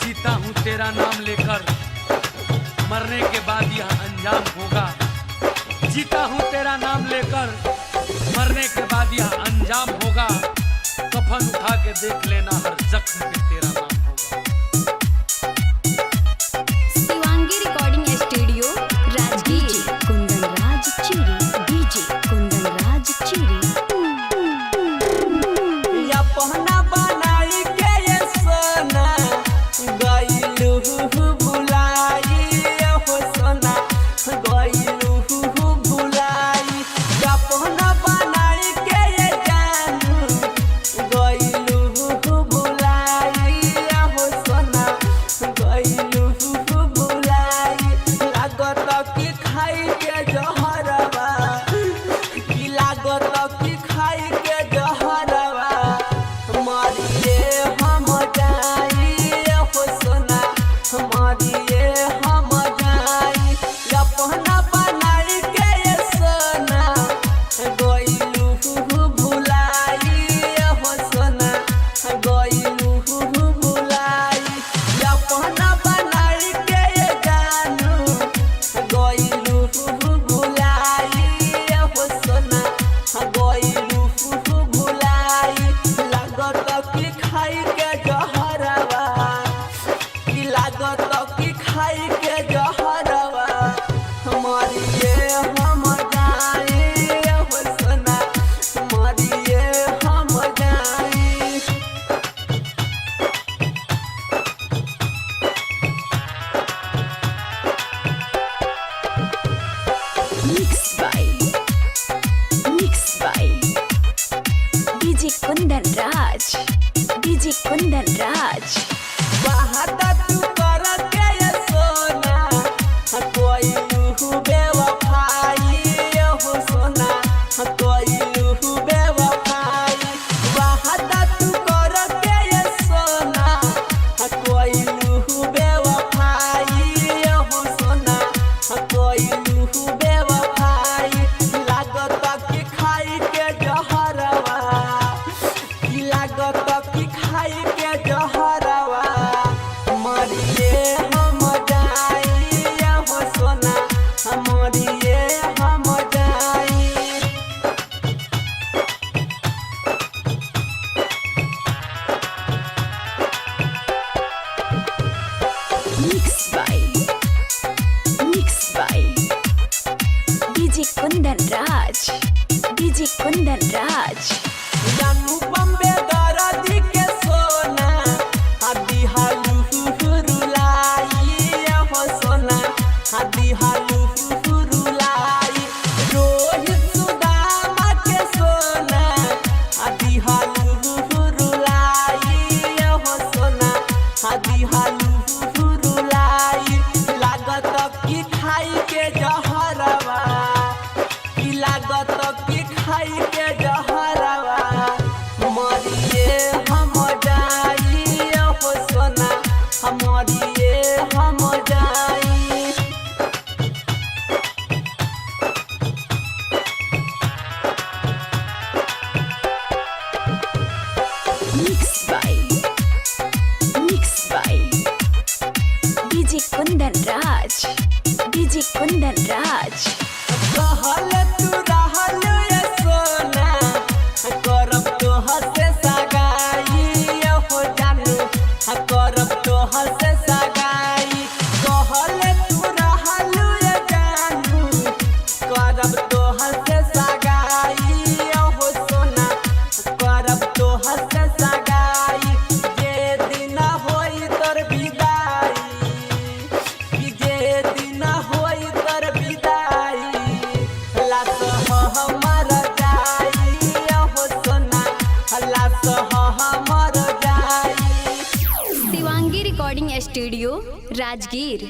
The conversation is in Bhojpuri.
जीता हूँ तेरा नाम लेकर, मरने के बाद यह अंजाम होगा। जीता हूँ तेरा नाम लेकर, मरने के बाद यह अंजाम होगा। कफन उठा के देख लेना, हर जख्म पे तेरा नाम होगा। Shivangi recording studio Rajgir. Kundan Raj Chiri DJ Kundan Raj Chiri. या पहना बनाई के ये सोना गइलू भुलाई हो सोना गइलू भुलाई। या पहना बनाई के ये जानू गइलू भुलाई हो सोना गइलू भुलाई। लागत कि खाई के जहरवा, कि लागत कि खाई के जहरवा मरिए हम जाई हो सोना मरिए हम जाई। अपना बनाई के ये सोना गइलू भुलाई हो सोना गइलू भुलाई। अपना बनाई के ये जानू गइलू भुलाई हो सोना गइलू भुलाई। लागत कि खाई के जहरवा, कि लागत कि खाई के जहरवा मरिए हम जाई हो सोना मरिए हम जाई। Mix by DJ Kundan Raj DJ Kundan Raj. वादा तू कर के ये सोना कोइलू बेवफाई हो सोना कोइलू बेवफाई। वादा तू कर के ये सोना कोइलू बेवफाई हो सोना कोइलू बेवफाई। लागत कि खाई के जहरवा, कि लागत कि खाई के जहरवा मरिए हम जाई हो सोना मरिए हम जाई। Mix by DJ Kundan Raj DJ Kundan Raj. जानू बम्बे दरदी के सोना आदि हालू रुलाई हो सोना आदि हालू रुलाई। रोहित सुदामा के सोना आदि हालू रुलाई हो सोना आदि हालू रुलाई। लागत कि खाई के जहरवा, कि लागत कि खाई के जहरवा मरिए हम जाई हो सोना मरिए हम जाई। Mix by DJ Kundan Raj DJ Kundan Raj. कहल तू रहल ये सोना करब तोहर से सगाई हो जानू करब तोहर से सगाई। कहल तू रहल ये जानू करब तोहर से सगाई हो सोना करब तोहर से सगाई। जे दिन होई तोर विदाई, कि जे दिन होई तोर विदाई लाश हमर जाई हो सोना लाश हमर जाई। Shivangi recording studio Rajgir.